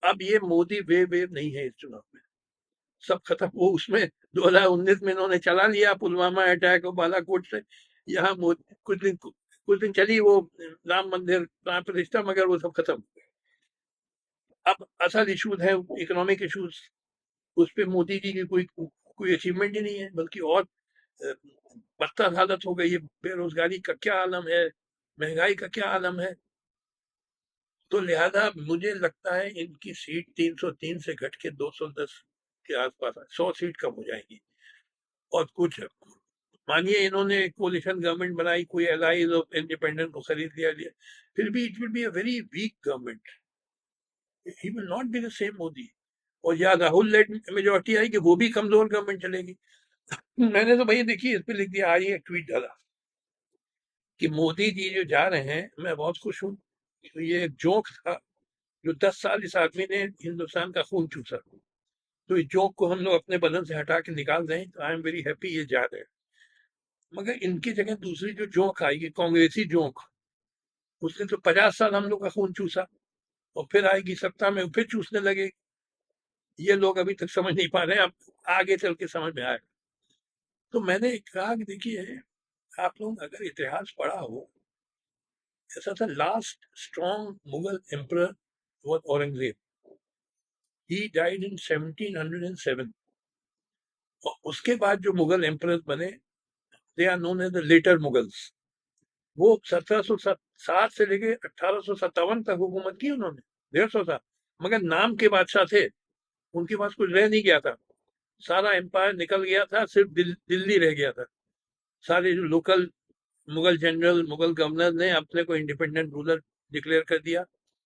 अब ये मोदी वेव नहीं है इस चुनाव में, सब खत्म। वो उसमें 2019 में इन्होंने चला लिया पुलवामा अटैक और बालाकोट से, यहाँ कुछ दिन चली वो राम मंदिर प्राण प्रतिष्ठा, मगर वो सब खत्म। अब असल इश्यूज है इकोनॉमिक इश्यूज, उस पे मोदी जी की कोई अचीवमेंट ही नहीं है, बल्कि और बदतर हालत हो गई है। बेरोजगारी का क्या आलम है, महंगाई का क्या आलम है। तो लिहाजा मुझे लगता है इनकी सीट 303 से घट के 210 के आसपास, 100 सीट कम हो जाएगी। और कुछ मानिए इन्होंने कोलिशन गवर्नमेंट बनाई, कोई एलाइज ऑफ इंडिपेंडेंट को खरीद लिया, फिर भी it will be a very weak government, he will not be the same Modi. और या राहुल लेड मेजोरिटी आएगी, वो भी कमजोर गवर्नमेंट चलेगी। मैंने तो भाई देखिए इस पे लिख दिया, आज ही एक ट्वीट डाला कि मोदी जी जो जा रहे हैं मैं बहुत खुश हूँ। तो ये एक जोक था, जो 10 साल इस आदमी ने हिंदुस्तान का खून चूसा, तो इस जोक को हम लोग अपने बदन से हटा के निकाल दें तो आई एम वेरी हैप्पी ये जा रहे हैं। मगर इनकी जगह दूसरी जो जोक आएगी, कांग्रेसी जोक, उसने तो 50 साल हम लोग का खून चूसा, और फिर आएगी सत्ता में फिर चूसने लगे। ये लोग अभी तक समझ नहीं पा रहे हैं, अब आगे चल के समझ में आएगा। तो मैंने कहा कि देखिए, आप लोग अगर इतिहास पढ़ा हो, ऐसा था last strong Mughal emperor was Aurangzeb, he died in 1707। और उसके बाद जो मुगल एम्परर बने, they are known as the later Mughals. वो 1707 से लेके 1857 तक हुकूमत की उन्होंने, 150 साल। मगर नाम के बादशाह थे, उनके पास कुछ रह नहीं गया था, सारा एम्पायर निकल गया था, सिर्फ दिल्ली रह गया था। सारे जो local Mughal general, Mughal governor ने अपने को इंडिपेंडेंट रूलर डिक्लेयर कर दिया,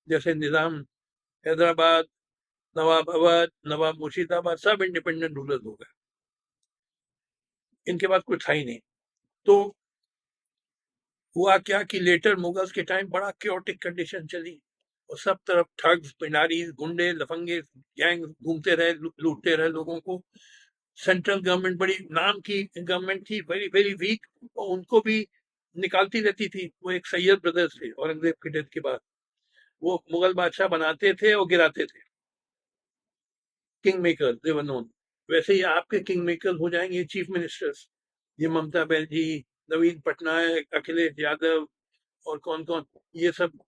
जैसे निजाम हैदराबाद, नवाब अवध, नवाब मुर्शिदाबाद, सब इंडिपेंडेंट रूलर हो गए। इनके पास कुछ था ही नहीं। तो हुआ क्या कि लेटर मुगल्स के टाइम बड़ा क्योटिक कंडीशन चली, और सब तरफ ठग्स, पिनारी, गुंडे, लफंगे, गैंग घूमते रहे, लूटते रहे लोगों को। सेंट्रल गवर्नमेंट बड़ी नाम की गवर्नमेंट थी, वेरी वेरी वीक, और उनको भी निकालती रहती थी। वो एक सैयद ब्रदर्स थे औरंगजेब की डेथ के बाद, वो मुगल बादशाह बनाते थे और गिराते थे, king maker they were known. वैसे ही आपके किंग मेकर हो जाएंगे चीफ मिनिस्टर्स, ये ममता बनर्जी, नवीन पटनायक, अखिलेश यादव, और कौन कौन, ये सब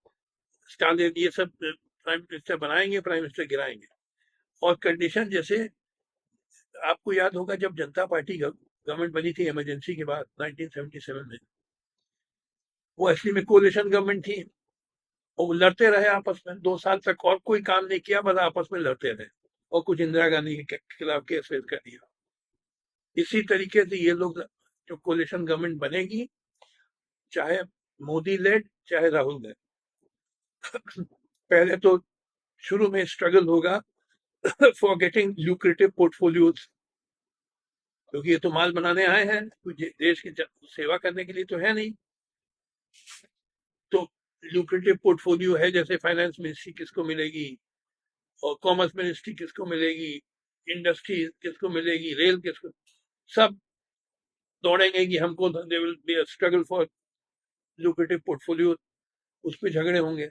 स्टालिन, ये सब प्राइम मिनिस्टर बनाएंगे, प्राइम मिनिस्टर गिराएंगे। और कंडीशन जैसे आपको याद होगा, जब जनता पार्टी गवर्नमेंट बनी थी इमरजेंसी के बाद 1977 में, वो असली में कोलिशन गवर्नमेंट थी, और वो लड़ते रहे आपस में 2 साल तक, और कोई काम नहीं किया, बस आपस में लड़ते रहे, और कुछ इंदिरा गांधी के खिलाफ केस वेस कर दिया। इसी तरीके से ये लोग, जो कोलिशन गवर्नमेंट बनेगी, चाहे मोदी लेड चाहे राहुल लेड, पहले तो शुरू में स्ट्रगल होगा फॉर गेटिंग ल्यूक्रेटिव पोर्टफोलियोज, क्योंकि ये तो माल बनाने आए हैं, कोई देश की सेवा करने के लिए तो है नहीं। तो ल्यूक्रेटिव पोर्टफोलियो है, जैसे फाइनेंस मिनिस्ट्री किसको मिलेगी, और कॉमर्स मिनिस्ट्री किसको मिलेगी, इंडस्ट्री किसको मिलेगी, रेल किसको, सब दौड़ेंगे कि हमको, they will be a struggle for lucrative portfolio, उस पर झगड़े होंगे।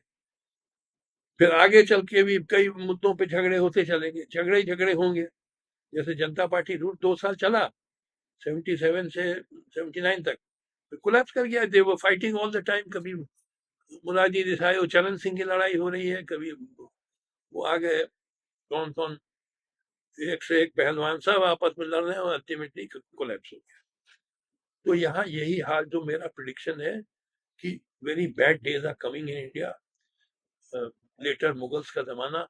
फिर आगे चल के भी कई मुद्दों पे झगड़े होते चलेंगे, झगड़े ही झगड़े होंगे। जैसे जनता पार्टी रूट 2 साल चला, 77 से 79 तक, फिर कोलैप्स कर गया। दे वो फाइटिंग ऑल द टाइम, कभी मुरारजी देसाई और चरण सिंह की लड़ाई हो रही है, कभी वो आ गए कौन कौन, एक से एक पहलवान, सब आपस में लड़ रहे हैं, और अल्टीमेटली कोलैप्स हो गया। तो यहाँ यही हाल, जो मेरा प्रिडिक्शन है कि very bad days are coming in India, later Mughals का जमाना